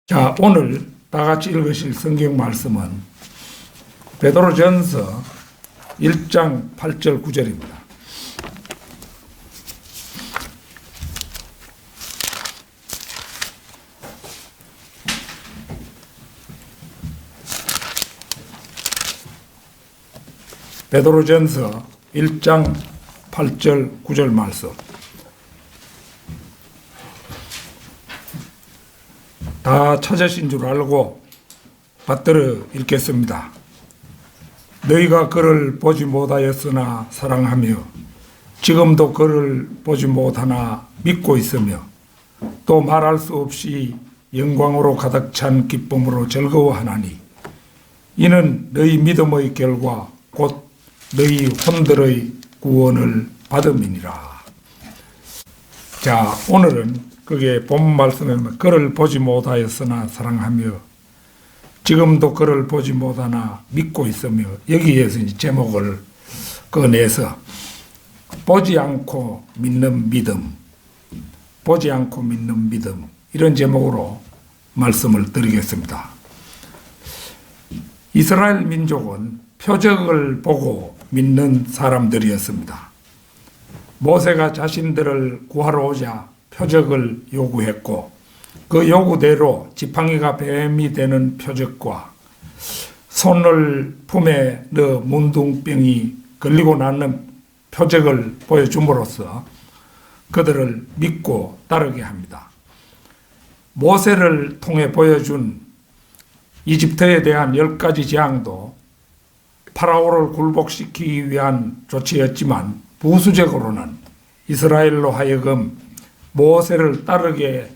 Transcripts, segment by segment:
자, 오늘 다 같이 읽으실 성경 말씀은 베드로전서 1장 8절 9절입니다. 베드로전서 1장 8절 9절 말씀. 다 찾으신 줄 알고 받들어 읽겠습니다. 너희가 그를 보지 못하였으나 사랑하며 지금도 그를 보지 못하나 믿고 있으며 또 말할 수 없이 영광으로 가득 찬 기쁨으로 즐거워하나니 이는 너희 믿음의 결과 곧 너희 혼들의 구원을 받음이니라. 자, 오늘은 그게 본 말씀에 그를 보지 못하였으나 사랑하며 지금도 그를 보지 못하나 믿고 있으며, 여기에서 이제 제목을 꺼내서 보지 않고 믿는 믿음, 보지 않고 믿는 믿음, 이런 제목으로 말씀을 드리겠습니다. 이스라엘 민족은 표적을 보고 믿는 사람들이었습니다. 모세가 자신들을 구하러 오자 표적을 요구했고 그 요구대로 지팡이가 뱀이 되는 표적과 손을 품에 넣어 문둥병이 걸리고 나는 표적을 보여줌으로써 그들을 믿고 따르게 합니다. 모세를 통해 보여준 이집트에 대한 10가지 재앙도 파라오를 굴복시키기 위한 조치였지만 부수적으로는 이스라엘로 하여금 모세를 따르게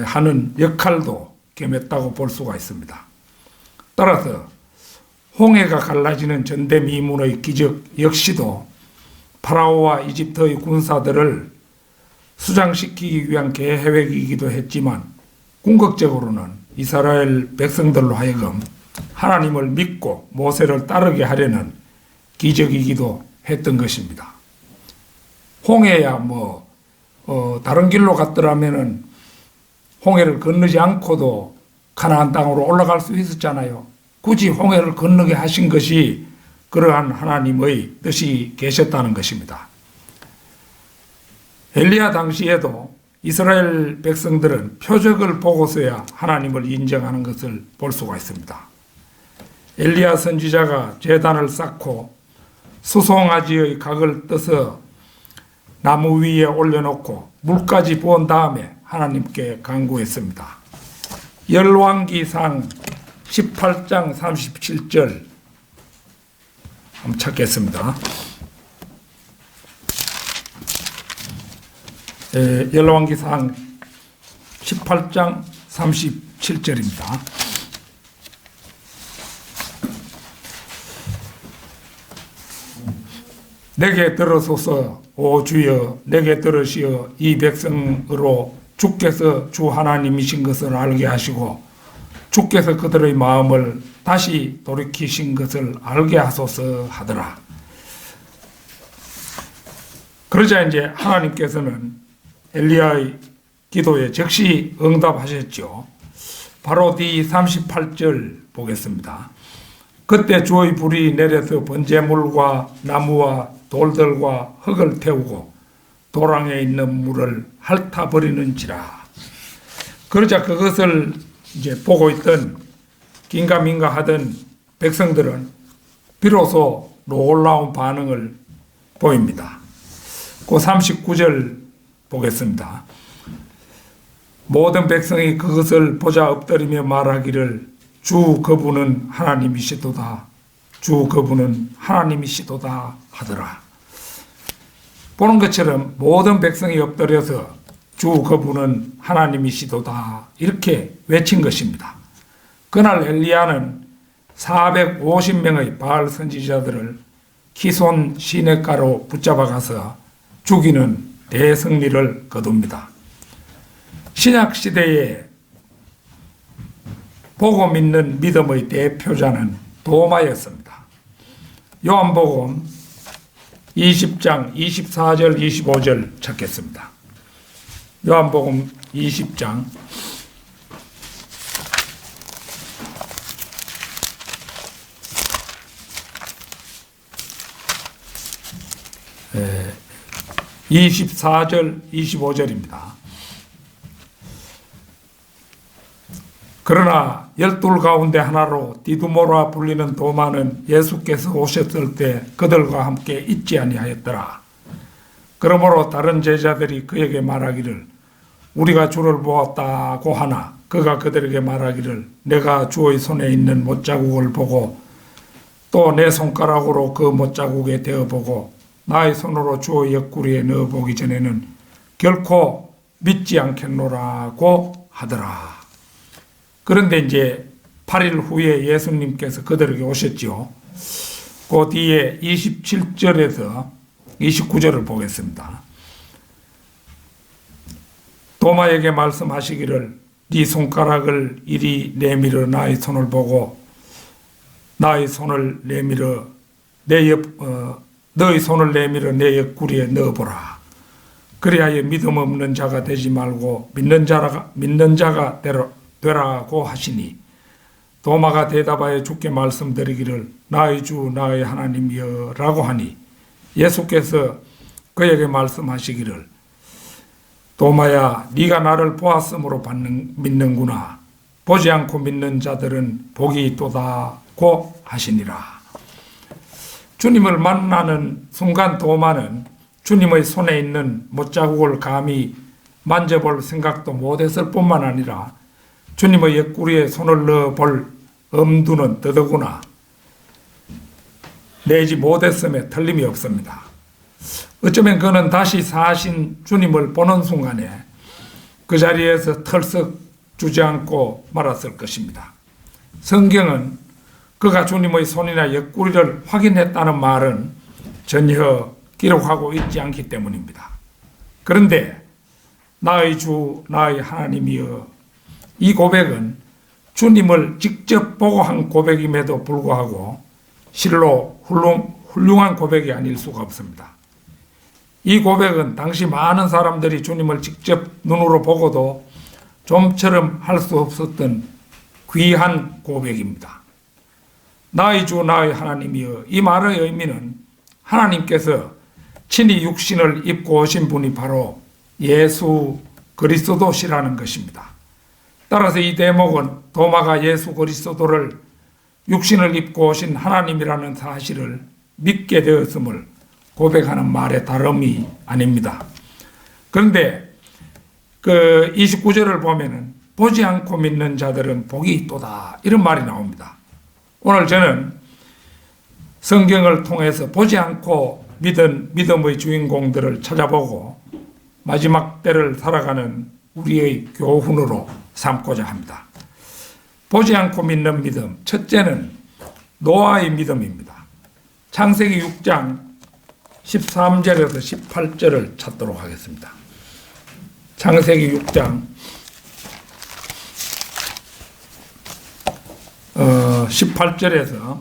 하는 역할도 겸했다고 볼 수가 있습니다. 따라서 홍해가 갈라지는 전대미문의 기적 역시도 파라오와 이집트의 군사들을 수장시키기 위한 계획이기도 했지만 궁극적으로는 이스라엘 백성들로 하여금 하나님을 믿고 모세를 따르게 하려는 기적이기도 했던 것입니다. 홍해야 다른 길로 갔더라면은 홍해를 건너지 않고도 가나안 땅으로 올라갈 수 있었잖아요. 굳이 홍해를 건너게 하신 것이 그러한 하나님의 뜻이 계셨다는 것입니다. 엘리야 당시에도 이스라엘 백성들은 표적을 보고서야 하나님을 인정하는 것을 볼 수가 있습니다. 엘리야 선지자가 제단을 쌓고 수송아지의 각을 떠서 나무 위에 올려놓고 물까지 부은 다음에 하나님께 간구했습니다. 열왕기상 18장 37절 한번 찾겠습니다. 열왕기상 18장 37절입니다. 내게 들으소서 오 주여, 내게 들으시어 이 백성으로 주께서 주 하나님이신 것을 알게 하시고 주께서 그들의 마음을 다시 돌이키신 것을 알게 하소서 하더라. 그러자 이제 하나님께서는 엘리야의 기도에 즉시 응답하셨죠. 바로 뒤 38절 보겠습니다. 그때 주의 불이 내려서 번제물과 나무와 돌들과 흙을 태우고 도랑에 있는 물을 핥아버리는지라. 그러자 그것을 이제 보고 있던 긴가민가 하던 백성들은 비로소 놀라운 반응을 보입니다. 그 39절 보겠습니다. 모든 백성이 그것을 보자 엎드리며 말하기를 주 그분은 하나님이시도다. 주 그분은 하나님이시도다 하더라. 보는 것처럼 모든 백성이 엎드려서 주 그분은 하나님이시도다 이렇게 외친 것입니다. 그날 엘리야는 450명의 바알 선지자들을 키손 시냇가로 붙잡아가서 죽이는 대승리를 거둡니다. 신약시대에 보고 믿는 믿음의 대표자는 도마였습니다. 요한복음 20장 24절 25절 찾겠습니다. 요한복음 20장 24절 25절입니다. 그러나 12 가운데 하나로 디두모라 불리는 도마는 예수께서 오셨을 때 그들과 함께 있지 아니하였더라. 그러므로 다른 제자들이 그에게 말하기를 우리가 주를 보았다고 하나 그가 그들에게 말하기를 내가 주의 손에 있는 못자국을 보고 또 내 손가락으로 그 못자국에 대어보고 나의 손으로 주의 옆구리에 넣어보기 전에는 결코 믿지 않겠노라고 하더라. 그런데 이제 8일 후에 예수님께서 그들에게 오셨죠. 그 뒤에 27절에서 29절을 보겠습니다. 도마에게 말씀하시기를 네 손가락을 이리 내밀어 나의 손을 보고 나의 손을 내밀어 너의 손을 내밀어 내 옆구리에 넣어보라. 그리하여 믿음 없는 자가 되지 말고 믿는 자가 되라고 하시니 도마가 대답하여 주께 말씀드리기를 나의 주 나의 하나님이여 라고 하니 예수께서 그에게 말씀하시기를 도마야 네가 나를 보았으므로 믿는구나. 보지 않고 믿는 자들은 복이 있도다고 하시니라. 주님을 만나는 순간 도마는 주님의 손에 있는 못자국을 감히 만져볼 생각도 못했을 뿐만 아니라 주님의 옆구리에 손을 넣어볼 엄두는 더더구나 내지 못했음에 틀림이 없습니다. 어쩌면 그는 다시 사신 주님을 보는 순간에 그 자리에서 털썩 주저앉고 말았을 것입니다. 성경은 그가 주님의 손이나 옆구리를 확인했다는 말은 전혀 기록하고 있지 않기 때문입니다. 그런데 나의 주 나의 하나님이여 이 고백은 주님을 직접 보고 한 고백임에도 불구하고 실로 훌륭한 고백이 아닐 수가 없습니다. 이 고백은 당시 많은 사람들이 주님을 직접 눈으로 보고도 좀처럼 할 수 없었던 귀한 고백입니다. 나의 주 나의 하나님이여 이 말의 의미는 하나님께서 친히 육신을 입고 오신 분이 바로 예수 그리스도시라는 것입니다. 따라서 이 대목은 도마가 예수 그리스도를 육신을 입고 오신 하나님이라는 사실을 믿게 되었음을 고백하는 말에 다름이 아닙니다. 그런데 그 29절을 보면은 보지 않고 믿는 자들은 복이 있도다 이런 말이 나옵니다. 오늘 저는 성경을 통해서 보지 않고 믿은 믿음의 주인공들을 찾아보고 마지막 때를 살아가는 우리의 교훈으로 삼고자 합니다. 보지 않고 믿는 믿음, 첫째는 노아의 믿음입니다. 창세기 6장 13절에서 18절을 찾도록 하겠습니다. 창세기 6장 18절에서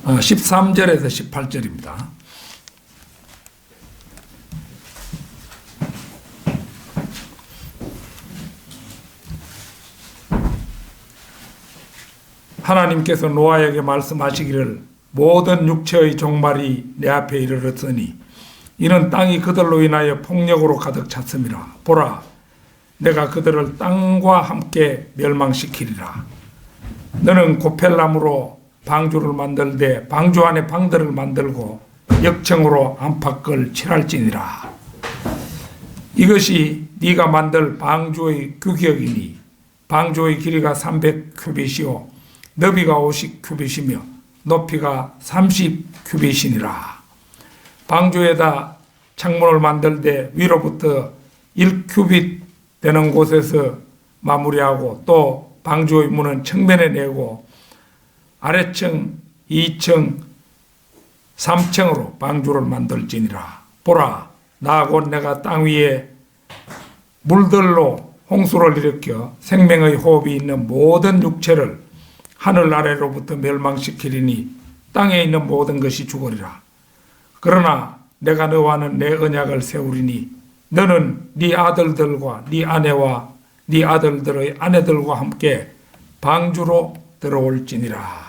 13절에서 18절입니다. 하나님께서 노아에게 말씀하시기를 모든 육체의 종말이 내 앞에 이르렀으니 이는 땅이 그들로 인하여 폭력으로 가득 찼음이라. 보라, 내가 그들을 땅과 함께 멸망시키리라. 너는 고펠나무로 방주를 만들되 방주 안에 방들을 만들고 역청으로 안팎을 칠할지니라. 이것이 네가 만들 방주의 규격이니 방주의 길이가 300규빗이요 너비가 50규빗이며 높이가 30규빗이니라. 방주에다 창문을 만들되 위로부터 1규빗 되는 곳에서 마무리하고 또 방주의 문은 측면에 내고 아래층 2층 3층으로 방주를 만들지니라. 보라, 나 곧 내가 땅 위에 물들로 홍수를 일으켜 생명의 호흡이 있는 모든 육체를 하늘 아래로부터 멸망시키리니 땅에 있는 모든 것이 죽으리라. 그러나 내가 너와는 내 언약을 세우리니 너는 네 아들들과 네 아내와 네 아들들의 아내들과 함께 방주로 들어올지니라.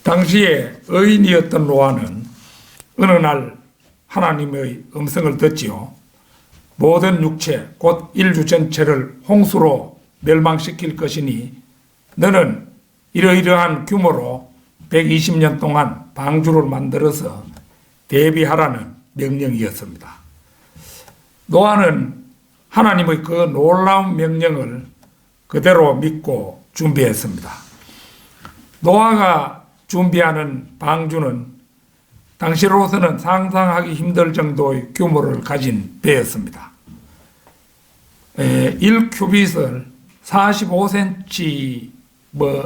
당시에 의인이었던 노아는 어느 날 하나님의 음성을 듣지요. 모든 육체 곧 인류 전체를 홍수로 멸망시킬 것이니 너는 이러이러한 규모로 120년 동안 방주를 만들어서 대비하라는 명령이었습니다. 노아는 하나님의 그 놀라운 명령을 그대로 믿고 준비했습니다. 노아가 준비하는 방주는 당시로서는 상상하기 힘들 정도의 규모를 가진 배였습니다. 1큐빗을 45cm,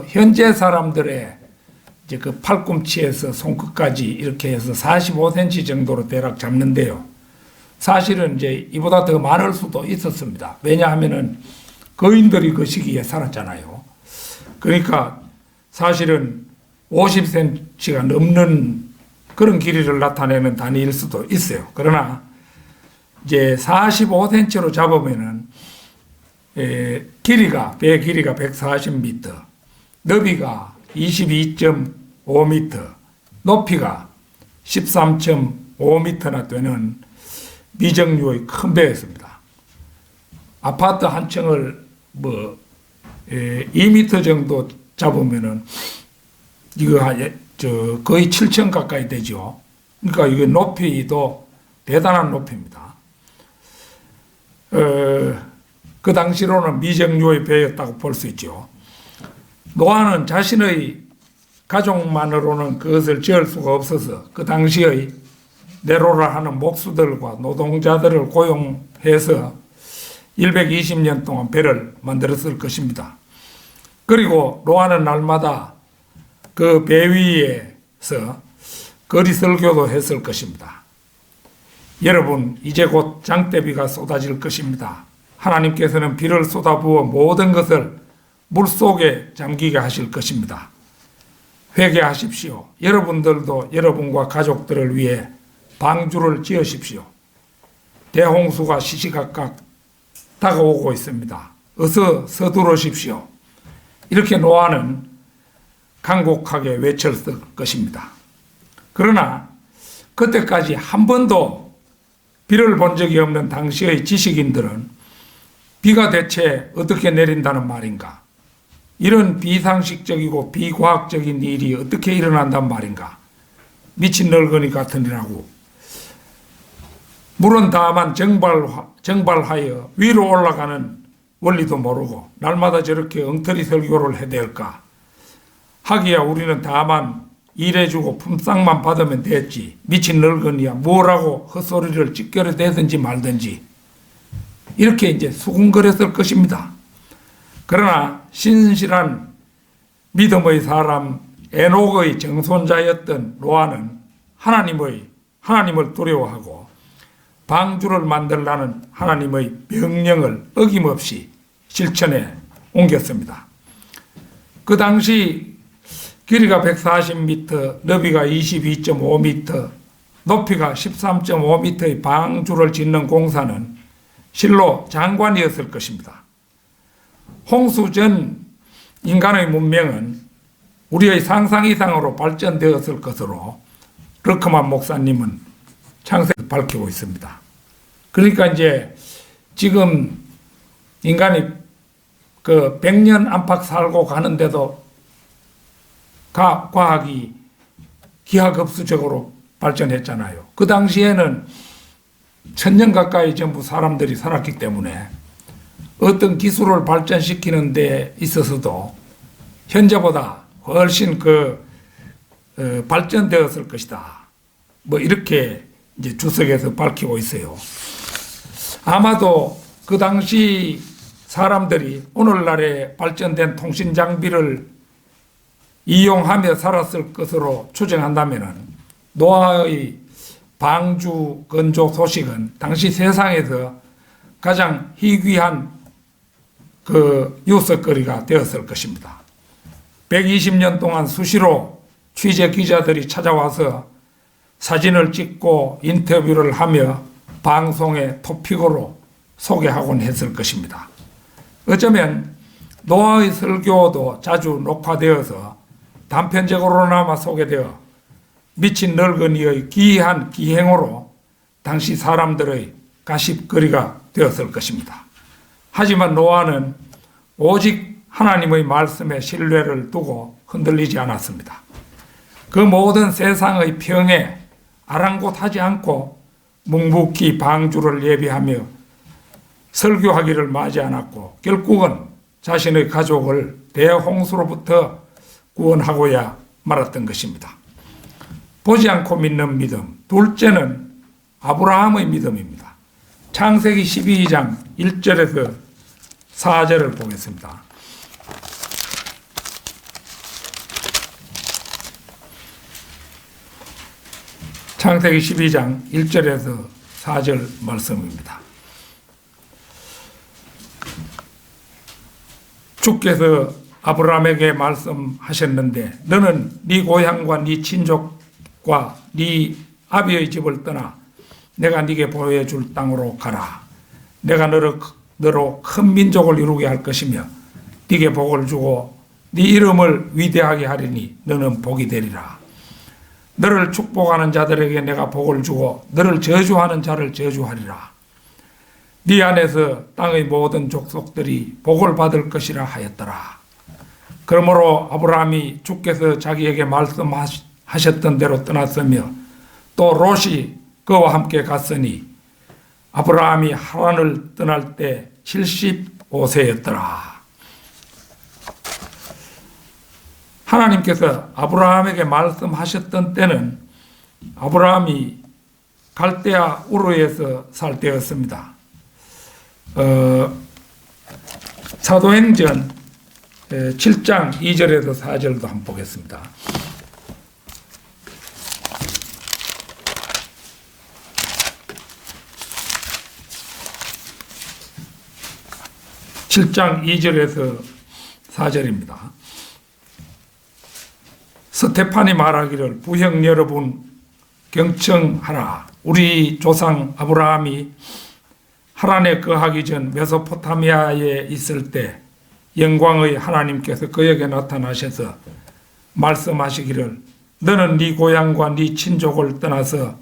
현재 사람들의 이제 그 팔꿈치에서 손끝까지 이렇게 해서 45cm 정도로 대략 잡는데요. 사실은 이제 이보다 더 많을 수도 있었습니다. 왜냐하면은 거인들이 그 시기에 살았잖아요. 그러니까 사실은 50cm가 넘는 그런 길이를 나타내는 단위일 수도 있어요. 그러나 이제 45cm로 잡으면은 길이가, 배 길이가 140m, 너비가 22.5m, 높이가 13.5m나 되는 미정유의 큰 배였습니다. 아파트 한 층을 2m 정도 잡으면은 이거 거의 7층 가까이 되죠. 그러니까 이게 높이도 대단한 높이입니다. 그 당시로는 미정유의 배였다고 볼 수 있죠. 노아는 자신의 가족만으로는 그것을 지을 수가 없어서 그 당시의 네로라 하는 목수들과 노동자들을 고용해서 120년 동안 배를 만들었을 것입니다. 그리고 노아는 날마다 그 배 위에서 거리 설교도 했을 것입니다. 여러분, 이제 곧 장대비가 쏟아질 것입니다. 하나님께서는 비를 쏟아부어 모든 것을 물속에 잠기게 하실 것입니다. 회개하십시오. 여러분들도 여러분과 가족들을 위해 방주를 지으십시오. 대홍수가 시시각각 다가오고 있습니다. 어서 서두르십시오. 이렇게 노아는 간곡하게 외쳤을 것입니다. 그러나 그때까지 한 번도 비를 본 적이 없는 당시의 지식인들은 비가 대체 어떻게 내린다는 말인가? 이런 비상식적이고 비과학적인 일이 어떻게 일어난단 말인가? 미친 늙은이 같으니라고. 물은 다만 정발하여 위로 올라가는 원리도 모르고 날마다 저렇게 엉터리 설교를 해야 될까? 하기야 우리는 다만 일해주고 품삯만 받으면 됐지. 미친 늙은이야 뭐라고 헛소리를 찌꺼려대든지 말든지. 이렇게 이제 수군거렸을 것입니다. 그러나 신실한 믿음의 사람 에녹의 정손자였던 노아는 하나님을 두려워하고 방주를 만들라는 하나님의 명령을 어김없이 실천에 옮겼습니다. 그 당시 길이가 140m, 너비가 22.5m, 높이가 13.5m의 방주를 짓는 공사는 실로 장관이었을 것입니다. 홍수 전 인간의 문명은 우리의 상상 이상으로 발전되었을 것으로 러크만 목사님은 창세기를 밝히고 있습니다. 그러니까 이제 지금 인간이 그 100년 안팎 살고 가는데도 과학이 기하급수적으로 발전했잖아요. 그 당시에는 1000년 가까이 전부 사람들이 살았기 때문에 어떤 기술을 발전시키는 데 있어서도 현재보다 훨씬 발전되었을 것이다. 이렇게 이제 주석에서 밝히고 있어요. 아마도 그 당시 사람들이 오늘날의 발전된 통신 장비를 이용하며 살았을 것으로 추정한다면 노아의 방주 건조 소식은 당시 세상에서 가장 희귀한 유석거리가 되었을 것입니다. 120년 동안 수시로 취재 기자들이 찾아와서 사진을 찍고 인터뷰를 하며 방송의 토픽으로 소개하곤 했을 것입니다. 어쩌면 노아의 설교도 자주 녹화되어서 단편적으로나마 소개되어 미친 늙은이의 기이한 기행으로 당시 사람들의 가십거리가 되었을 것입니다. 하지만 노아는 오직 하나님의 말씀에 신뢰를 두고 흔들리지 않았습니다. 그 모든 세상의 평에 아랑곳하지 않고 묵묵히 방주를 예비하며 설교하기를 마지 않았고 결국은 자신의 가족을 대홍수로부터 구원하고야 말았던 것입니다. 보지 않고 믿는 믿음, 둘째는 아브라함의 믿음입니다. 창세기 12장 1절에서 4절을 보겠습니다. 창세기 12장 1절에서 4절 말씀입니다. 주께서 아브라함에게 말씀하셨는데 너는 네 고향과 네 친족과 네 아비의 집을 떠나 내가 네게 보여줄 땅으로 가라. 내가 너로 큰 민족을 이루게 할 것이며 네게 복을 주고 네 이름을 위대하게 하리니 너는 복이 되리라. 너를 축복하는 자들에게 내가 복을 주고 너를 저주하는 자를 저주하리라. 네 안에서 땅의 모든 족속들이 복을 받을 것이라 하였더라. 그러므로 아브라함이 주께서 자기에게 말씀하셨던 대로 떠났으며 또 롯이 그와 함께 갔으니 아브라함이 하란을 떠날 때 75세였더라. 하나님께서 아브라함에게 말씀하셨던 때는 아브라함이 갈대아 우르에서 살 때였습니다. 사도행전 7장 2절에서 4절도 한번 보겠습니다. (7장 2절에서 4절입니다) 스테판이 말하기를 부형 여러분 경청하라. 우리 조상 아브라함이 하란에 거하기 전 메소포타미아에 있을 때 영광의 하나님께서 그에게 나타나셔서 말씀하시기를 너는 네 고향과 네 친족을 떠나서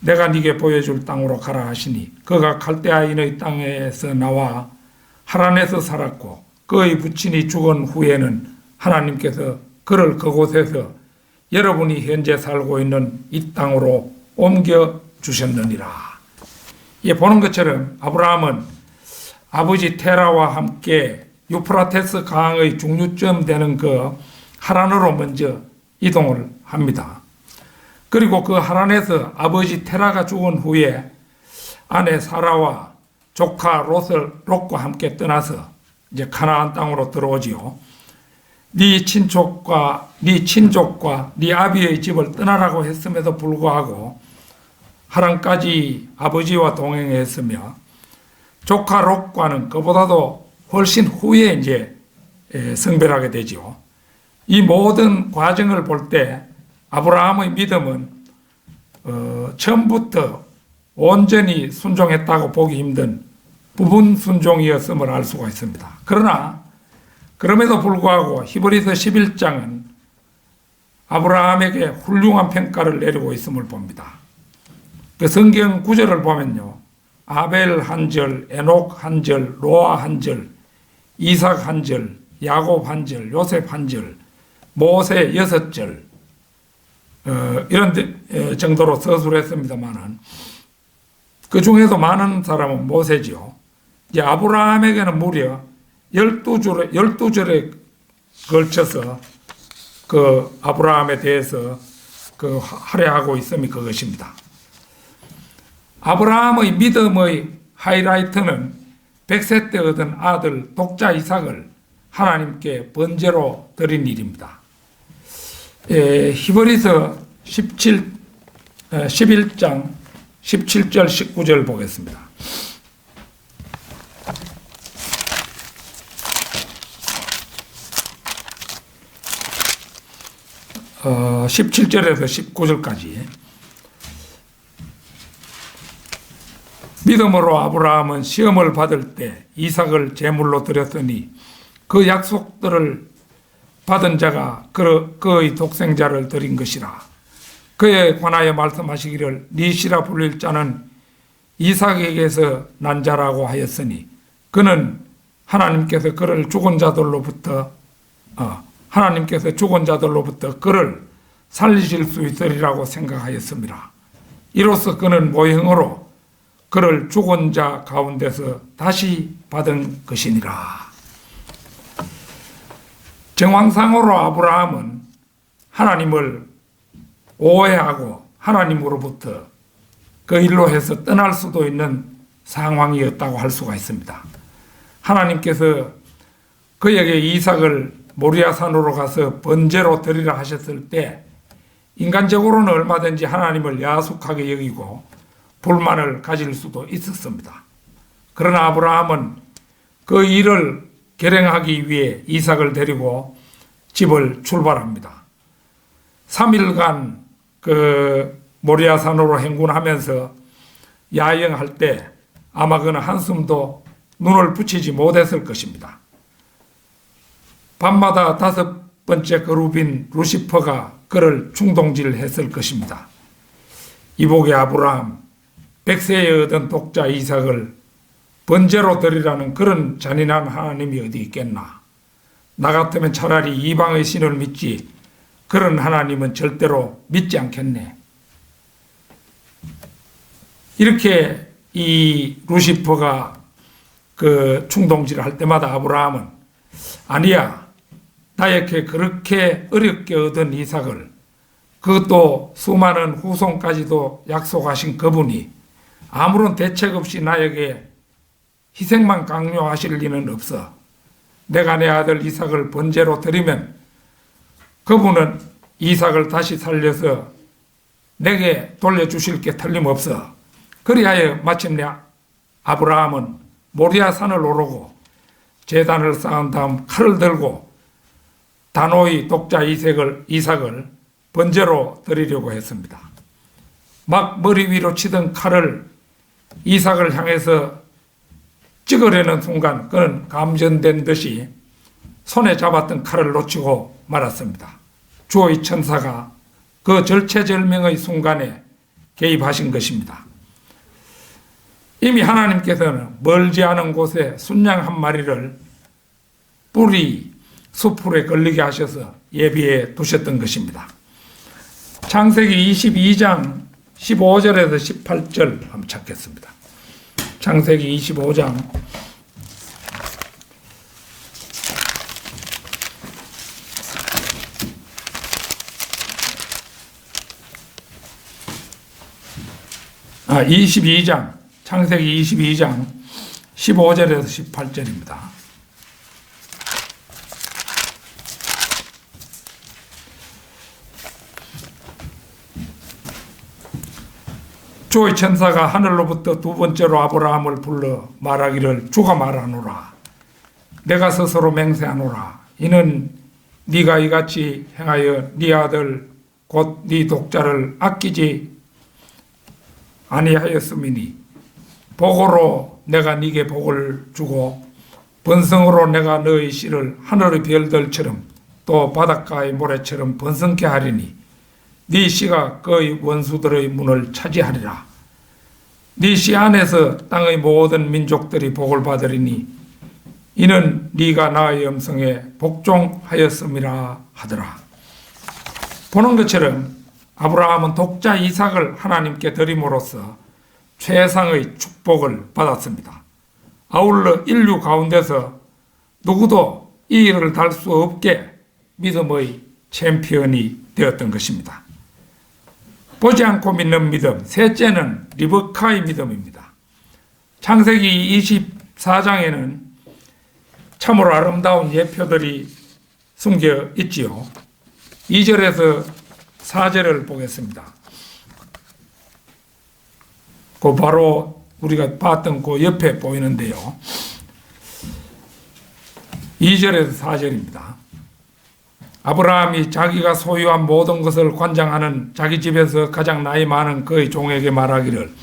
내가 네게 보여줄 땅으로 가라 하시니 그가 갈대아인의 땅에서 나와 하란에서 살았고 그의 부친이 죽은 후에는 하나님께서 그를 그곳에서 여러분이 현재 살고 있는 이 땅으로 옮겨 주셨느니라. 예, 보는 것처럼 아브라함은 아버지 테라와 함께 유프라테스 강의 중류점 되는 그 하란으로 먼저 이동을 합니다. 그리고 그 하란에서 아버지 테라가 죽은 후에 아내 사라와 조카 롯과 함께 떠나서 이제 가나안 땅으로 들어오지요. 네 친족과 네 아비의 집을 떠나라고 했음에도 불구하고 하란까지 아버지와 동행했으며 조카 롯과는 그보다도 훨씬 후에 이제 성별하게 되지요. 이 모든 과정을 볼 때 아브라함의 믿음은 처음부터 온전히 순종했다고 보기 힘든 부분 순종이었음을 알 수가 있습니다. 그러나 그럼에도 불구하고 히브리서 11장은 아브라함에게 훌륭한 평가를 내리고 있음을 봅니다. 그 성경 구절을 보면요. 아벨 한 절, 에녹 한 절, 노아 한 절, 이삭 한 절, 야곱 한 절, 요셉 한 절, 모세 6절 이런 정도로 서술했습니다만은 그 중에도 많은 사람은 모세지요. 이제 아브라함에게는 무려 12절에 걸쳐서 그 아브라함에 대해서 그 할애하고 있음이 그것입니다. 아브라함의 믿음의 하이라이트는 100세 때 얻은 아들 독자 이삭을 하나님께 번제로 드린 일입니다. 히브리서 11장 17절 19절 보겠습니다. 17절에서 19절까지 믿음으로 아브라함은 시험을 받을 때 이삭을 제물로 드렸으니 그 약속들을 받은 자가 그의 독생자를 드린 것이라. 그에 관하여 말씀하시기를 네 씨라 불릴 자는 이삭에게서 난 자라고 하였으니 그는 하나님께서 죽은 자들로부터 그를 살리실 수 있으리라고 생각하였습니다. 이로써 그는 모형으로 그를 죽은 자 가운데서 다시 받은 것이니라. 정황상으로 아브라함은 하나님을 오해하고 하나님으로부터 그 일로 해서 떠날 수도 있는 상황이었다고 할 수가 있습니다. 하나님께서 그에게 이삭을 모리아산으로 가서 번제로 드리라 하셨을 때 인간적으로는 얼마든지 하나님을 야속하게 여기고 불만을 가질 수도 있었습니다. 그러나 아브라함은 그 일을 결행하기 위해 이삭을 데리고 집을 출발합니다. 3일간 그 모리아산으로 행군하면서 야영할 때 아마 그는 한숨도 눈을 붙이지 못했을 것입니다. 밤마다 5번째 그룹인 루시퍼가 그를 충동질했을 것입니다. 이복의 아브라함, 100세에 얻은 독자 이삭을 번제로 드리라는 그런 잔인한 하나님이 어디 있겠나. 나 같으면 차라리 이방의 신을 믿지 그런 하나님은 절대로 믿지 않겠네. 이렇게 이 루시퍼가 그 충동질을 할 때마다 아브라함은 아니야, 나에게 그렇게 어렵게 얻은 이삭을, 그것도 수많은 후손까지도 약속하신 그분이 아무런 대책 없이 나에게 희생만 강요하실 리는 없어. 내가 내 아들 이삭을 번제로 드리면 그분은 이삭을 다시 살려서 내게 돌려주실 게 틀림없어. 그리하여 마침내 아브라함은 모리아산을 오르고 제단을 쌓은 다음 칼을 들고 단호히 독자 이삭을 번제로 드리려고 했습니다. 막 머리 위로 치던 칼을 이삭을 향해서 찍으려는 순간 그는 감전된 듯이 손에 잡았던 칼을 놓치고 말았습니다. 주의 천사가 그 절체절명의 순간에 개입하신 것입니다. 이미 하나님께서는 멀지 않은 곳에 순양 한 마리를 뿔이 수풀에 걸리게 하셔서 예비해 두셨던 것입니다. 창세기 22장 15절에서 18절 한번 찾겠습니다. 창세기 25장 22장 창세기 22장 15절에서 18절입니다. 주의 천사가 하늘로부터 두 번째로 아브라함을 불러 말하기를 주가 말하노라. 내가 스스로 맹세하노라. 이는 네가 이같이 행하여 네 아들 곧 네 독자를 아끼지 아니하였음이니 복으로 내가 네게 복을 주고 번성으로 내가 너의 씨를 하늘의 별들처럼 또 바닷가의 모래처럼 번성케 하리니 네 씨가 그의 원수들의 문을 차지하리라. 네 씨 안에서 땅의 모든 민족들이 복을 받으리니 이는 네가 나의 음성에 복종하였음이라 하더라. 보는 것처럼 아브라함은 독자 이삭을 하나님께 드림으로써 최상의 축복을 받았습니다. 아울러 인류 가운데서 누구도 이 일을 달 수 없게 믿음의 챔피언이 되었던 것입니다. 보지 않고 믿는 믿음, 셋째는 리브카의 믿음입니다. 창세기 24장에는 참으로 아름다운 예표들이 숨겨 있지요. 2절에서 4절을 보겠습니다. 그 바로 우리가 봤던 그 옆에 보이는데요. 2절에서 4절입니다. 아브라함이 자기가 소유한 모든 것을 관장하는 자기 집에서 가장 나이 많은 그의 종에게 말하기를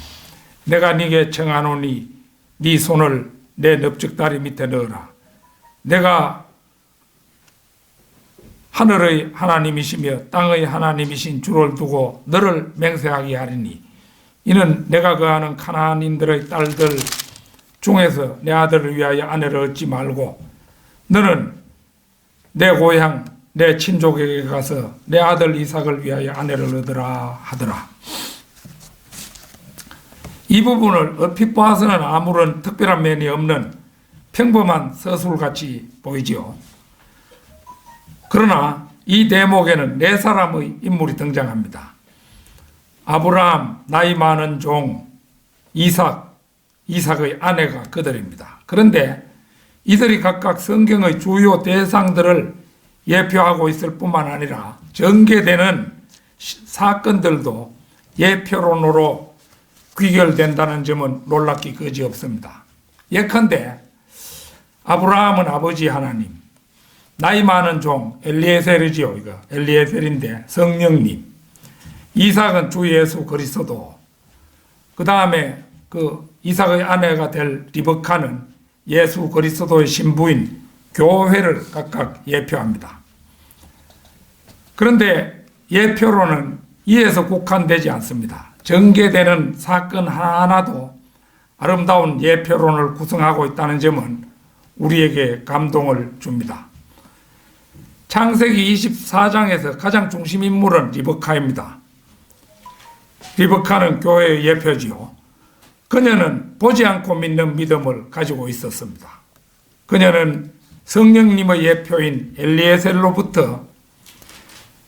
내가 네게 청하노니 네 손을 내 넙죽다리 밑에 넣어라. 내가 하늘의 하나님이시며 땅의 하나님이신 주를 두고 너를 맹세하게 하리니 이는 내가 거하는 가나안인들의 딸들 중에서 내 아들을 위하여 아내를 얻지 말고 너는 내 고향 내 친족에게 가서 내 아들 이삭을 위하여 아내를 얻으라 하더라. 이 부분을 얼핏 봐서는 아무런 특별한 면이 없는 평범한 서술같이 보이지요. 그러나 이 대목에는 네 사람의 인물이 등장합니다. 아브라함, 나이 많은 종, 이삭의 아내가 그들입니다. 그런데 이들이 각각 성경의 주요 대상들을 예표하고 있을 뿐만 아니라 전개되는 사건들도 예표론으로 귀결된다는 점은 놀랍기 그지없습니다. 예컨대 아브라함은 아버지 하나님, 나이 많은 종 엘리에셀이지요. 이거 엘리에셀인데 성령님, 이삭은 주 예수 그리스도, 그 다음에 그 이삭의 아내가 될 리브카는 예수 그리스도의 신부인 교회를 각각 예표합니다. 그런데 예표로는 이에서 국한되지 않습니다. 전개되는 사건 하나도 아름다운 예표론을 구성하고 있다는 점은 우리에게 감동을 줍니다. 창세기 24장에서 가장 중심 인물은 리브카입니다. 리브카는 교회의 예표지요. 그녀는 보지 않고 믿는 믿음을 가지고 있었습니다. 그녀는 성령님의 예표인 엘리에셀로부터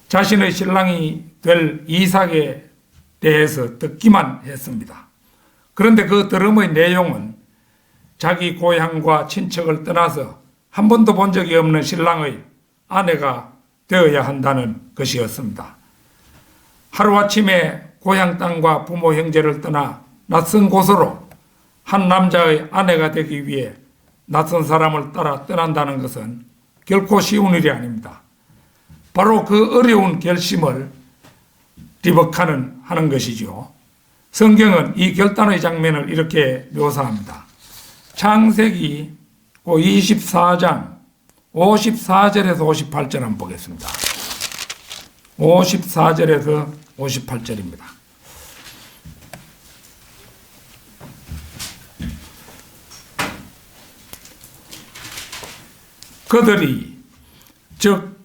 자신의 신랑이 될 이삭에 대해서 듣기만 했습니다. 그런데 그 들음의 내용은 자기 고향과 친척을 떠나서 한 번도 본 적이 없는 신랑의 아내가 되어야 한다는 것이었습니다. 하루아침에 고향 땅과 부모 형제를 떠나 낯선 곳으로 한 남자의 아내가 되기 위해 낯선 사람을 따라 떠난다는 것은 결코 쉬운 일이 아닙니다. 바로 그 어려운 결심을 리브카는 하는 것이죠. 성경은 이 결단의 장면을 이렇게 묘사합니다. 창세기 24장 54절에서 58절 한번 보겠습니다. 54절에서 58절입니다. 그들이 즉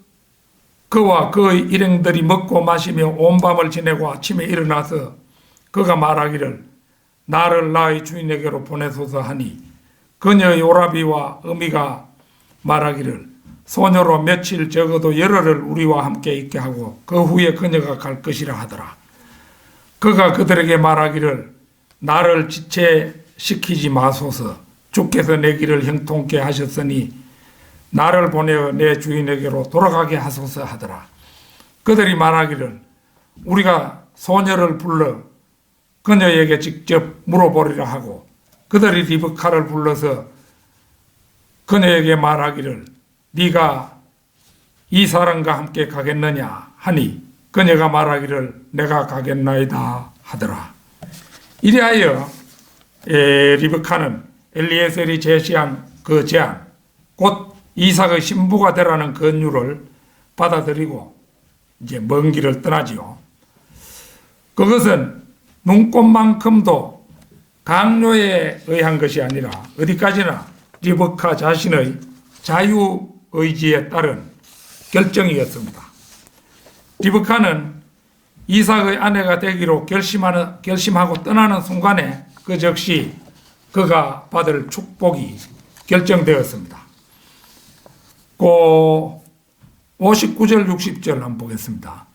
그와 그의 일행들이 먹고 마시며 온 밤을 지내고 아침에 일어나서 그가 말하기를 나를 나의 주인에게로 보내소서 하니 그녀의 오라비와 어미가 말하기를 소녀로 며칠 적어도 열흘을 우리와 함께 있게 하고 그 후에 그녀가 갈 것이라 하더라. 그가 그들에게 말하기를 나를 지체시키지 마소서. 주께서 내 길을 형통케 하셨으니 나를 보내어 내 주인에게로 돌아가게 하소서 하더라. 그들이 말하기를 우리가 소녀를 불러 그녀에게 직접 물어보리라 하고 그들이 리브카를 불러서 그녀에게 말하기를 네가 이 사람과 함께 가겠느냐 하니 그녀가 말하기를 내가 가겠나이다 하더라. 이리하여 리브카는 엘리에셀이 제시한 그 제안, 곧 이삭의 신부가 되라는 권유를 받아들이고 이제 먼 길을 떠나지요. 그것은 눈꽃만큼도 강요에 의한 것이 아니라 어디까지나 리브카 자신의 자유의지에 따른 결정이었습니다. 리브카는 이삭의 아내가 되기로 결심하고 떠나는 순간에 그 즉시 그가 받을 축복이 결정되었습니다. 59절 60절 한번 보겠습니다.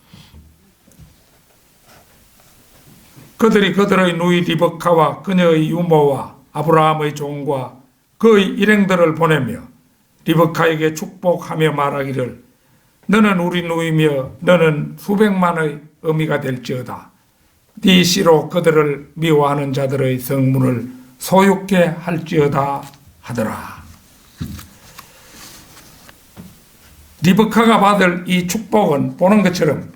그들이 그들의 누이 리브카와 그녀의 유모와 아브라함의 종과 그의 일행들을 보내며 리브카에게 축복하며 말하기를 너는 우리 누이며 너는 수백만의 어미가 될지어다. 네 씨로 그들을 미워하는 자들의 성문을 소유케 할지어다 하더라. 리브카가 받을 이 축복은 보는 것처럼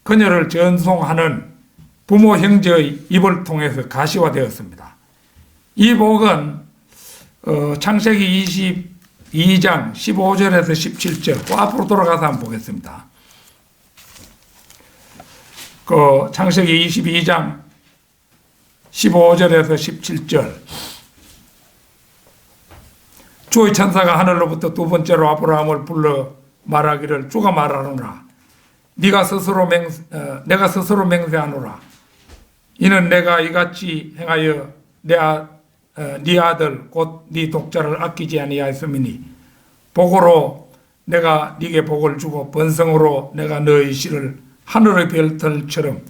그녀를 전송하는 부모 형제의 입을 통해서 가시화되었습니다. 이 복은 창세기 22장 15절에서 17절 그 앞으로 돌아가서 한번 보겠습니다. 그 창세기 22장 15절에서 17절 주의 천사가 하늘로부터 두 번째로 아브라함을 불러 말하기를 주가 말하노라 내가 스스로 맹세하노라 이는 내가 이같이 행하여 네 아들 곧 네 독자를 아끼지 아니하였음이니 복으로 내가 네게 복을 주고 번성으로 내가 너의 씨를 하늘의 별들처럼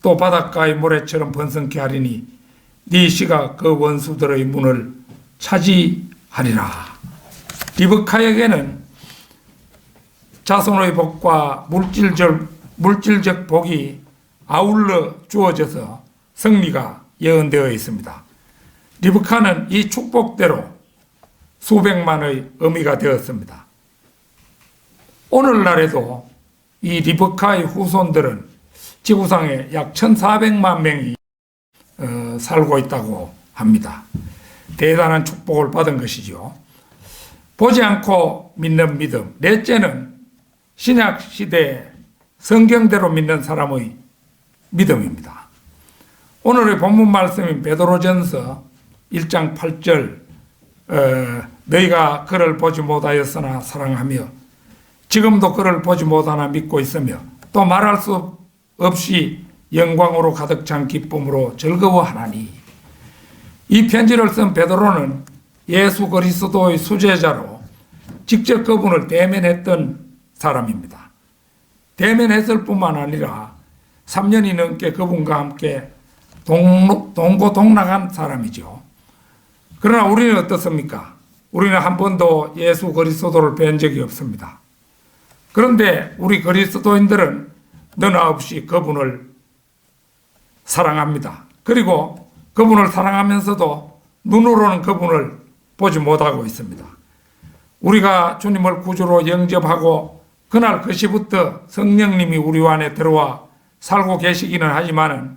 또 바닷가의 모래처럼 번성케 하리니 네 씨가 그 원수들의 문을 차지하리라. 리브카에게는 자손의 복과 물질적 복이 아울러 주어져서 승리가 예언되어 있습니다. 리브카는 이 축복대로 수백만의 의미가 되었습니다. 오늘날에도 이 리브카의 후손들은 지구상에 약 1,400만 명이 살고 있다고 합니다. 대단한 축복을 받은 것이죠. 보지 않고 믿는 믿음. 넷째는 신약 시대에 성경대로 믿는 사람의 믿음입니다. 오늘의 본문 말씀인 베드로전서 1장 8절 너희가 그를 보지 못하였으나 사랑하며 지금도 그를 보지 못하나 믿고 있으며 또 말할 수 없이 영광으로 가득 찬 기쁨으로 즐거워하나니. 이 편지를 쓴 베드로는 예수 그리스도의 수제자로 직접 그분을 대면했던 사람입니다. 대면했을 뿐만 아니라 3년이 넘게 그분과 함께 동고동락한 사람이죠. 그러나 우리는 어떻습니까? 우리는 한 번도 예수 그리스도를 뵌 적이 없습니다. 그런데 우리 그리스도인들은 너나 없이 그분을 사랑합니다. 그리고 그분을 사랑하면서도 눈으로는 그분을 보지 못하고 있습니다. 우리가 주님을 구주로 영접하고 그날 그 시부터 성령님이 우리 안에 들어와 살고 계시기는 하지만은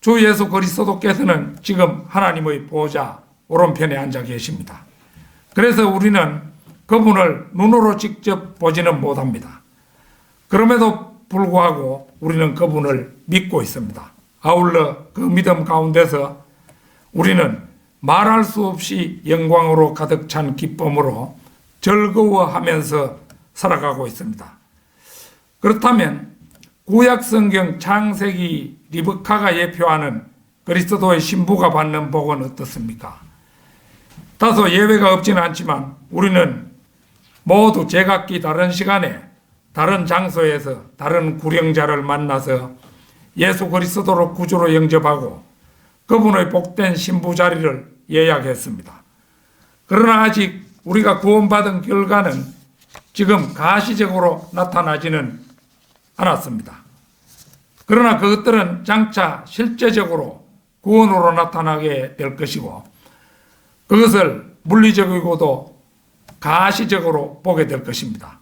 주 예수 그리스도께서는 지금 하나님의 보좌 오른편에 앉아 계십니다. 그래서 우리는 그분을 눈으로 직접 보지는 못합니다. 그럼에도 불구하고 우리는 그분을 믿고 있습니다. 아울러 그 믿음 가운데서 우리는 말할 수 없이 영광으로 가득 찬 기쁨으로 즐거워하면서 살아가고 있습니다. 그렇다면 구약 성경 창세기 리브카가 예표하는 그리스도의 신부가 받는 복은 어떻습니까? 다소 예외가 없지는 않지만 우리는 모두 제각기 다른 시간에 다른 장소에서 다른 구령자를 만나서 예수 그리스도로 구주로 영접하고 그분의 복된 신부 자리를 예약했습니다. 그러나 아직 우리가 구원받은 결과는 지금 가시적으로 나타나지는 않았습니다. 그러나 그것들은 장차 실제적으로 구원으로 나타나게 될 것이고 그것을 물리적이고도 가시적으로 보게 될 것입니다.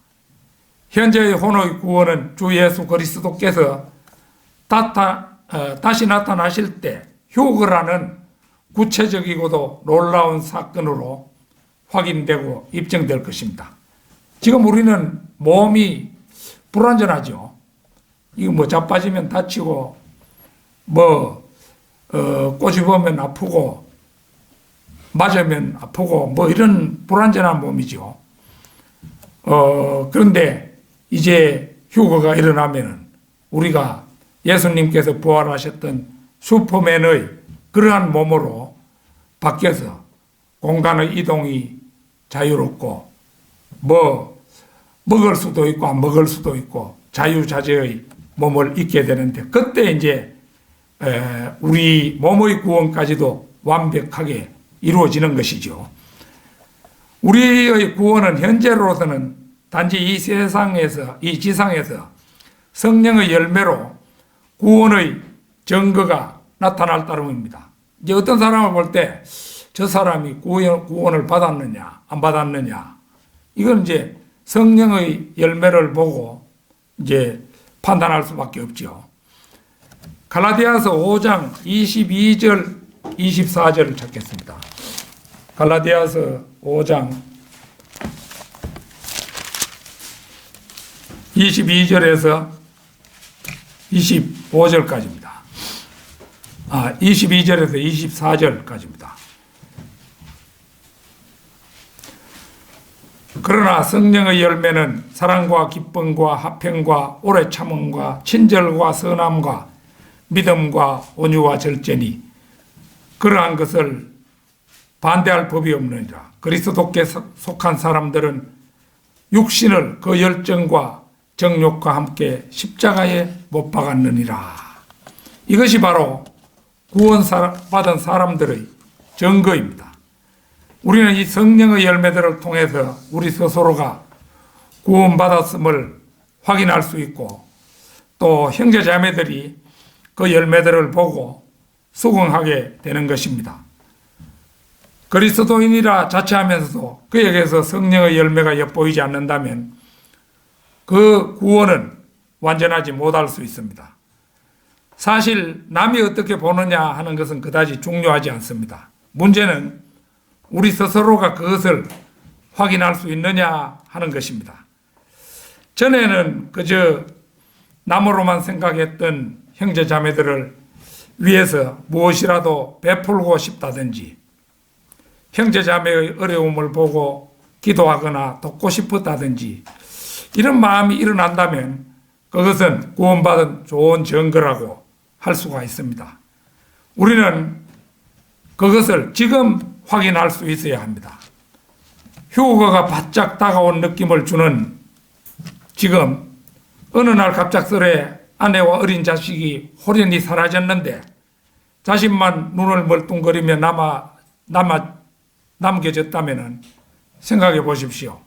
현재의 혼의 구원은 주 예수 그리스도께서 다시 나타나실 때 휴거라는 구체적이고도 놀라운 사건으로 확인되고 입증될 것입니다. 지금 우리는 몸이 불완전하죠. 이거 뭐 자빠지면 다치고 꼬집으면 아프고 맞으면 아프고 이런 불완전한 몸이죠. 그런데 이제 휴거가 일어나면은 우리가 예수님께서 부활하셨던 슈퍼맨의 그러한 몸으로 바뀌어서 공간의 이동이 자유롭고 먹을 수도 있고 안 먹을 수도 있고 자유자재의 몸을 입게 되는데 그때 이제 우리 몸의 구원까지도 완벽하게 이루어지는 것이죠. 우리의 구원은 현재로서는 단지 이 세상에서 이 지상에서 성령의 열매로 구원의 증거가 나타날 따름입니다. 이제 어떤 사람을 볼 때 저 사람이 구원을 받았느냐 안 받았느냐 이건 이제 성령의 열매를 보고 이제 판단할 수밖에 없죠. 갈라디아서 5장 22절 24절을 찾겠습니다. 갈라디아서 5장 22절에서 25절까지입니다. 22절에서 24절까지입니다. 그러나 성령의 열매는 사랑과 기쁨과 화평과 오래 참음과 친절과 선함과 믿음과 온유와 절제니 그러한 것을 반대할 법이 없느니라. 그리스도께 속한 사람들은 육신을 그 열정과 정욕과 함께 십자가에 못 박았느니라. 이것이 바로 구원받은 사람들의 증거입니다. 우리는 이 성령의 열매들을 통해서 우리 스스로가 구원받았음을 확인할 수 있고 또 형제 자매들이 그 열매들을 보고 수긍하게 되는 것입니다. 그리스도인이라 자처하면서도 그에게서 성령의 열매가 엿보이지 않는다면 그 구원은 완전하지 못할 수 있습니다. 사실 남이 어떻게 보느냐 하는 것은 그다지 중요하지 않습니다. 문제는 우리 스스로가 그것을 확인할 수 있느냐 하는 것입니다. 전에는 그저 남으로만 생각했던 형제 자매들을 위해서 무엇이라도 베풀고 싶다든지 형제 자매의 어려움을 보고 기도하거나 돕고 싶었다든지 이런 마음이 일어난다면 그것은 구원받은 좋은 증거라고 할 수가 있습니다. 우리는 그것을 지금 확인할 수 있어야 합니다. 휴거가 바짝 다가온 느낌을 주는 지금 어느 날 갑작스레 아내와 어린 자식이 호련히 사라졌는데 자신만 눈을 멀뚱거리며 남겨졌다면 생각해 보십시오.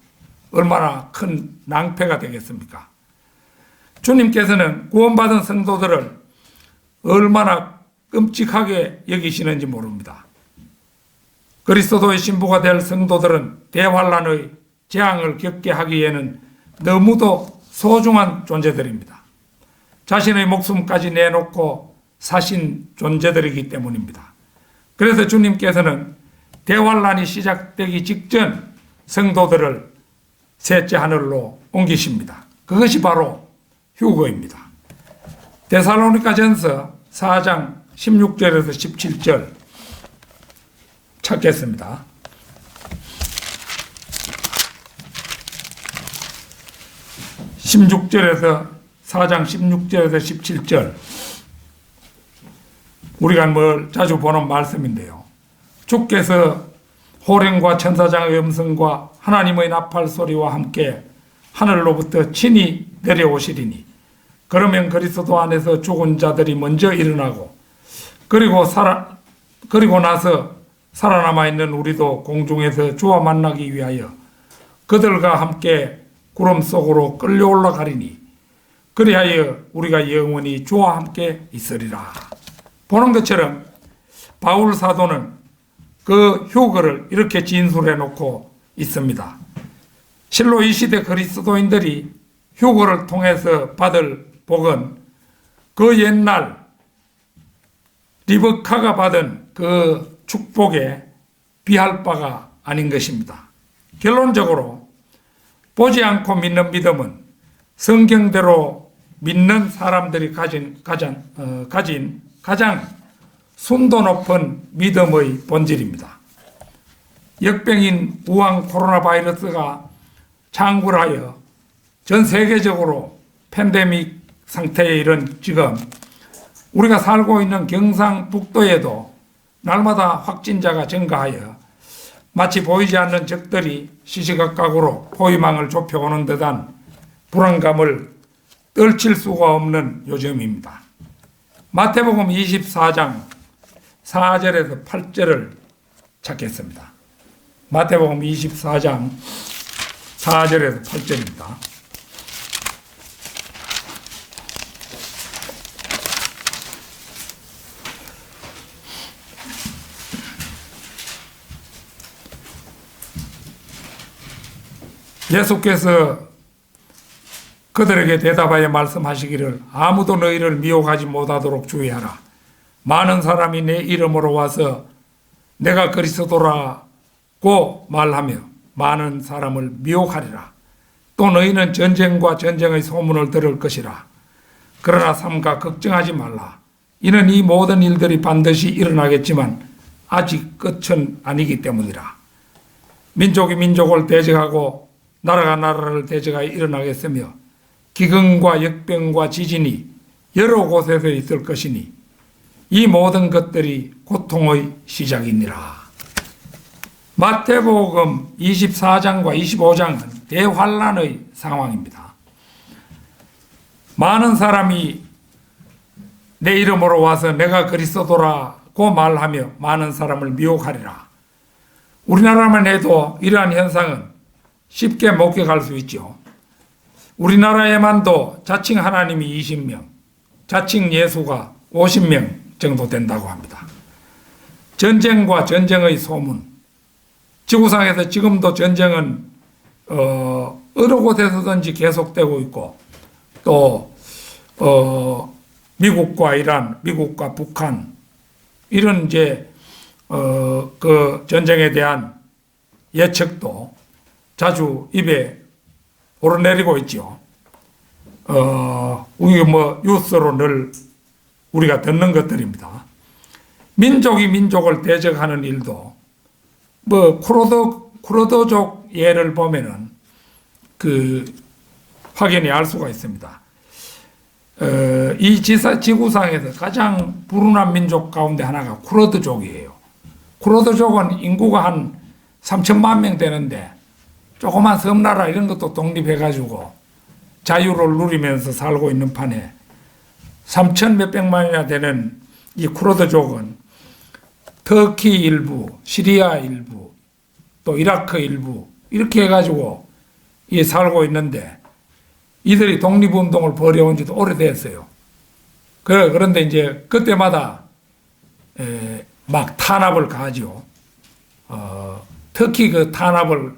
얼마나 큰 낭패가 되겠습니까? 주님께서는 구원받은 성도들을 얼마나 끔찍하게 여기시는지 모릅니다. 그리스도의 신부가 될 성도들은 대환란의 재앙을 겪게 하기에는 너무도 소중한 존재들입니다. 자신의 목숨까지 내놓고 사신 존재들이기 때문입니다. 그래서 주님께서는 대환란이 시작되기 직전 성도들을 셋째 하늘로 옮기십니다. 그것이 바로 휴거입니다. 데살로니가전서 4장 16절에서 17절 찾겠습니다. (16절에서) 4장 16절에서 17절 우리가 뭘 자주 보는 말씀인데요. 주께서 호령과 천사장의 음성과 하나님의 나팔 소리와 함께 하늘로부터 친히 내려오시리니 그러면 그리스도 안에서 죽은 자들이 먼저 일어나고 그리고 나서 살아남아 있는 우리도 공중에서 주와 만나기 위하여 그들과 함께 구름 속으로 끌려 올라가리니 그리하여 우리가 영원히 주와 함께 있으리라. 보는 것처럼 바울 사도는 그 휴거를 이렇게 진술해 놓고 있습니다. 실로 이 시대 그리스도인들이 휴거를 통해서 받을 복은 그 옛날 리브카가 받은 그 축복에 비할 바가 아닌 것입니다. 결론적으로 보지 않고 믿는 믿음은 성경대로 믿는 사람들이 가진 가장 순도 높은 믿음의 본질입니다. 역병인 우한 코로나 바이러스가 창궐하여 전 세계적으로 팬데믹 상태에 이른 지금 우리가 살고 있는 경상북도에도 날마다 확진자가 증가하여 마치 보이지 않는 적들이 시시각각으로 포위망을 좁혀오는 듯한 불안감을 떨칠 수가 없는 요즘입니다. 마태복음 24장 4절에서 8절을 찾겠습니다. 마태복음 24장 4절에서 8절입니다. 예수께서 그들에게 대답하여 말씀하시기를 아무도 너희를 미혹하지 못하도록 주의하라. 많은 사람이 내 이름으로 와서 내가 그리스도라고 말하며 많은 사람을 미혹하리라. 또 너희는 전쟁과 전쟁의 소문을 들을 것이라. 그러나 삼가 걱정하지 말라. 이는 이 모든 일들이 반드시 일어나겠지만 아직 끝은 아니기 때문이라. 민족이 민족을 대적하고 나라가 나라를 대적하여 일어나겠으며 기근과 역병과 지진이 여러 곳에서 있을 것이니 이 모든 것들이 고통의 시작이니라. 마태복음 24장과 25장은 대환란의 상황입니다. 많은 사람이 내 이름으로 와서 내가 그리스도라고 말하며 많은 사람을 미혹하리라. 우리나라만 해도 이러한 현상은 쉽게 목격할 수 있죠. 우리나라에만도 자칭 하나님이 20명, 자칭 예수가 50명 정도 된다고 합니다. 전쟁과 전쟁의 소문. 지구상에서 지금도 전쟁은 어느 곳에서든지 계속되고 있고 또 미국과 이란, 미국과 북한 이런 이제 그 전쟁에 대한 예측도 자주 입에 오르내리고 있죠. 우리 뭐 뉴스로 늘 우리가 듣는 것들입니다. 민족이 민족을 대적하는 일도 뭐 쿠르드족 예를 보면은 그 확연히 알 수가 있습니다. 이 지구상에서 가장 불운한 민족 가운데 하나가 쿠르드족이에요. 쿠르드족은 인구가 한 3천만 명 되는데 조그만 섬나라 이런 것도 독립해가지고 자유를 누리면서 살고 있는 판에 3천 몇백만이나 되는 이 쿠르드족은 터키 일부, 시리아 일부, 또 이라크 일부 이렇게 해가지고 살고 있는데 이들이 독립운동을 벌여온 지도 오래됐어요. 그런데 이제 그때마다 막 탄압을 가하죠. 특히 그 탄압을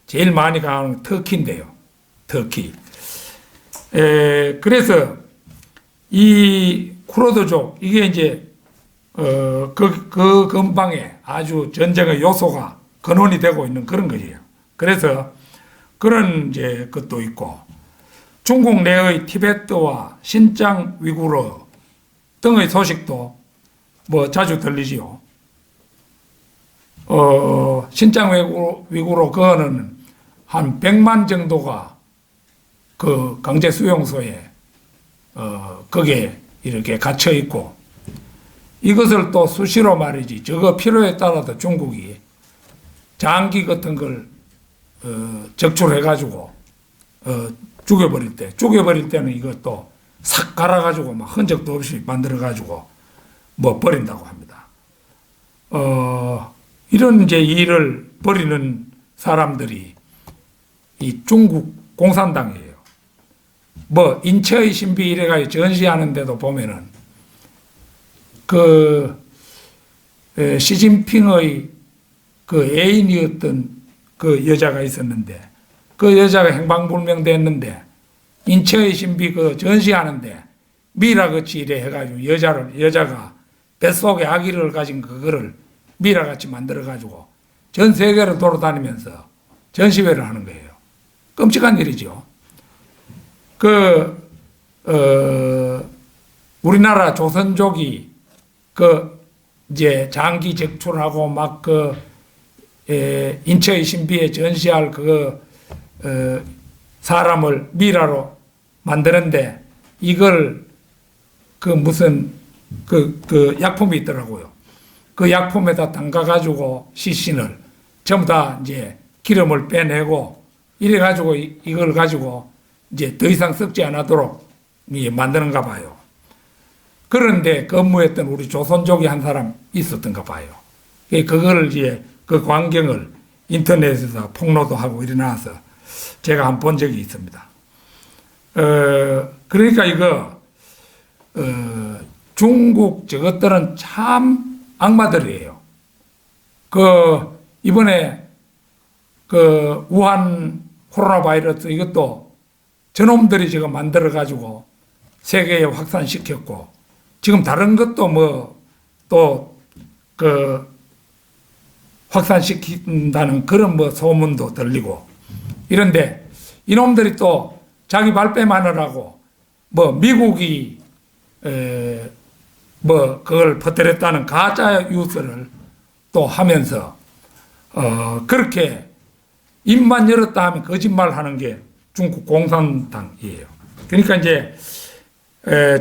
제일 많이 가하는 터키인데요. 터키. 그래서 이 쿠르드족 이게 이제 그 근방에 아주 전쟁의 요소가 근원이 되고 있는 그런 거예요. 그래서 그런 이제 것도 있고 중국 내의 티베트와 신장 위구르 등의 소식도 뭐 자주 들리지요. 신장 위구르 그거는 한 100만 정도가 그 강제 수용소에 거기에 이렇게 갇혀 있고 이것을 또 수시로 말이지 저거 필요에 따라서 중국이 장기 같은 걸 적출해 가지고 죽여버릴 때는 이것도 싹 갈아가지고 막 흔적도 없이 만들어가지고 뭐 버린다고 합니다. 이런 이제 일을 벌이는 사람들이 이 중국 공산당이에요. 뭐 인체의 신비 이래가 전시하는데도 보면은 그 시진핑의 그 애인이었던 그 여자가 있었는데 그 여자가 행방불명됐는데 인체의 신비 그 전시하는데 미라같이 이래 해가지고 여자가 뱃속에 아기를 가진 그거를 미라같이 만들어가지고 전 세계를 돌아다니면서 전시회를 하는 거예요. 끔찍한 일이죠. 우리나라 조선족이 이제 장기 적출하고 막 인체의 신비에 전시할 사람을 미라로 만드는데 이걸 무슨 약품이 있더라고요. 그 약품에다 담가가지고 시신을 전부 다 이제 기름을 빼내고 이래가지고 이걸 가지고 이제 더 이상 썩지 않도록 만드는가 봐요. 그런데 근무했던 우리 조선족이 한 사람 있었던가 봐요. 그걸 이제 그 광경을 인터넷에서 폭로도 하고 일어나서 제가 한 본 적이 있습니다. 그러니까 이거 중국 저것들은 참 악마들이에요. 이번에 우한 코로나 바이러스 이것도 저놈들이 지금 만들어 가지고 세계에 확산시켰고 지금 다른 것도 확산시킨다는 그런 소문도 들리고 이런데 이놈들이 또 자기 발뺌하느라고 뭐 미국이 뭐 그걸 퍼뜨렸다는 가짜 뉴스를 또 하면서 그렇게 입만 열었다 하면 거짓말하는 게 중국 공산당이에요. 그러니까 이제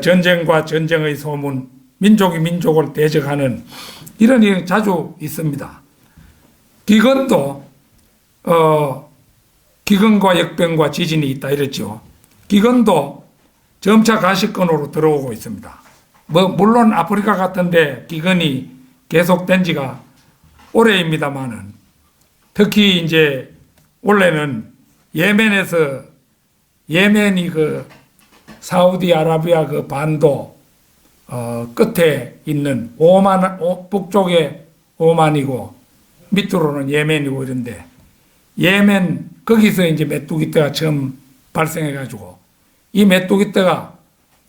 전쟁과 전쟁의 소문, 민족이 민족을 대적하는 이런 일이 자주 있습니다. 기근도 기근과 역병과 지진이 있다 이랬죠. 기근도 점차 가시권으로 들어오고 있습니다. 뭐 물론 아프리카 같은데 기근이 계속된 지가 오래입니다만은 특히 이제 원래는 예멘이 그 사우디아라비아 그 반도 끝에 있는 북쪽에 오만이고 밑으로는 예멘이고 이런데 예멘 거기서 이제 메뚜기 떼가 처음 발생해 가지고 이 메뚜기 떼가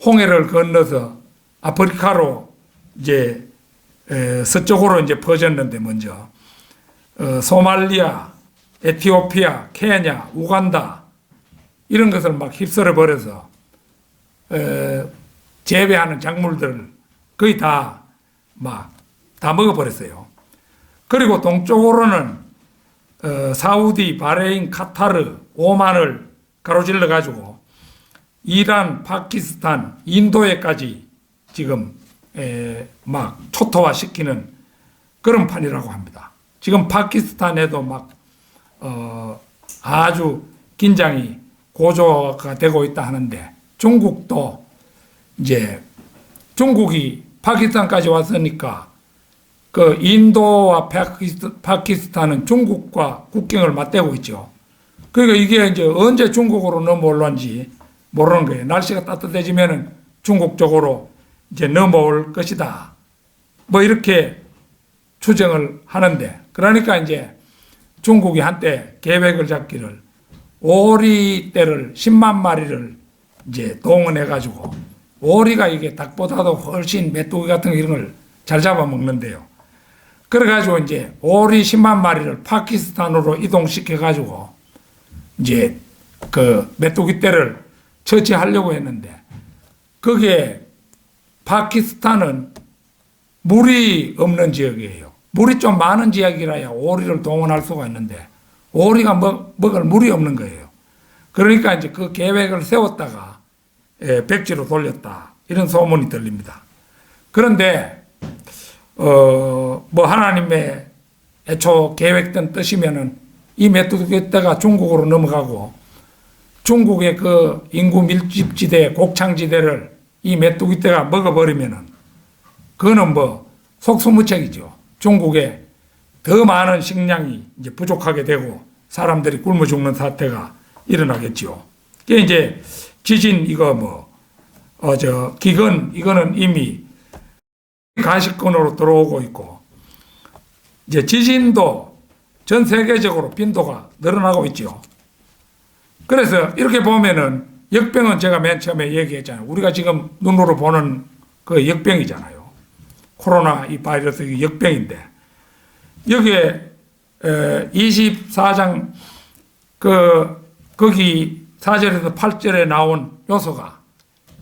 홍해를 건너서 아프리카로 이제 서쪽으로 이제 퍼졌는데 먼저 소말리아, 에티오피아, 케냐, 우간다 이런 것을 막 휩쓸어 버려서 재배하는 작물들을 거의 다 먹어버렸어요. 그리고 동쪽으로는 사우디, 바레인, 카타르, 오만을 가로질러 가지고 이란, 파키스탄, 인도에까지 지금 막 초토화 시키는 그런 판이라고 합니다. 지금 파키스탄에도 막 아주 긴장이 고조가 되고 있다 하는데 중국도 이제 중국이 파키스탄까지 왔으니까 그 인도와 파키스탄은 중국과 국경을 맞대고 있죠. 그러니까 이게 이제 언제 중국으로 넘어올런지 모르는 거예요. 날씨가 따뜻해지면은 중국 쪽으로 이제 넘어올 것이다. 뭐 이렇게 추정을 하는데 그러니까 이제 중국이 한때 계획을 잡기를 오리떼를 10만 마리를 이제 동원해 가지고 오리가 이게 닭보다도 훨씬 메뚜기 같은 이런 걸 잘 잡아먹는데요. 그래가지고 이제 오리 10만 마리를 파키스탄으로 이동시켜가지고 이제 그 메뚜기 떼를 처치하려고 했는데 그게 파키스탄은 물이 없는 지역이에요. 물이 좀 많은 지역이라야 오리를 동원할 수가 있는데 오리가 먹을 물이 없는 거예요. 그러니까 이제 그 계획을 세웠다가 백지로 돌렸다. 이런 소문이 들립니다. 그런데 뭐 하나님의 애초 계획된 뜻이면은 이 메뚜기 떼가 중국으로 넘어가고 중국의 그 인구 밀집지대, 곡창지대를 이 메뚜기 떼가 먹어버리면은 그거는 뭐 속수무책이죠. 중국에 더 많은 식량이 이제 부족하게 되고 사람들이 굶어 죽는 사태가 일어나겠죠. 이게 이제 지진 이거 기근 이거는 이미 가시권으로 들어오고 있고 이제 지진도 전 세계적으로 빈도가 늘어나고 있죠. 그래서 이렇게 보면은 역병은 제가 맨 처음에 얘기했잖아요. 우리가 지금 눈으로 보는 그 역병이잖아요. 코로나 이 바이러스 역병인데 여기에 24장 거기 4절에서 8절에 나온 요소가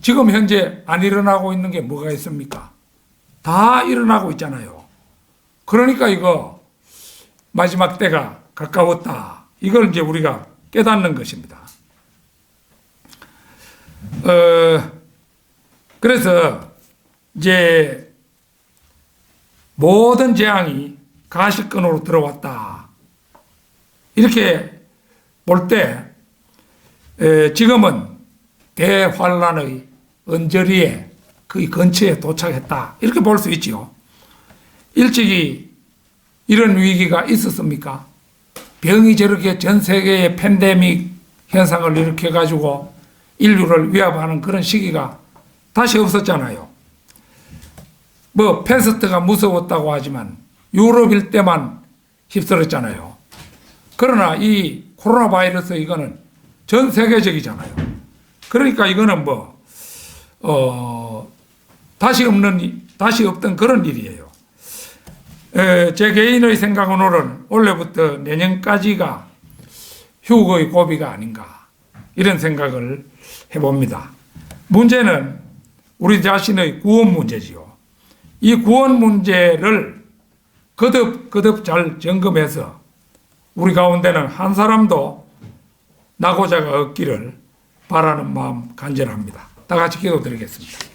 지금 현재 안 일어나고 있는 게 뭐가 있습니까? 다 일어나고 있잖아요. 그러니까 이거 마지막 때가 가까웠다. 이걸 이제 우리가 깨닫는 것입니다. 그래서 이제 모든 재앙이 가시권으로 들어왔다. 이렇게 볼 때 지금은 대환란의 언저리에 그 근처에 도착했다. 이렇게 볼 수 있죠. 일찍이 이런 위기가 있었습니까? 병이 저렇게 전 세계의 팬데믹 현상을 일으켜가지고 인류를 위협하는 그런 시기가 다시 없었잖아요. 뭐 패스트가 무서웠다고 하지만 유럽일 때만 휩쓸었잖아요. 그러나 이 코로나 바이러스 이거는 전 세계적이잖아요. 그러니까 이거는 다시 없던 그런 일이에요. 제 개인의 생각으로는 올해부터 내년까지가 휴거의 고비가 아닌가. 이런 생각을 해봅니다. 문제는 우리 자신의 구원 문제지요. 이 구원 문제를 거듭 잘 점검해서 우리 가운데는 한 사람도 낙오자가 없기를 바라는 마음 간절합니다. 다 같이 기도드리겠습니다.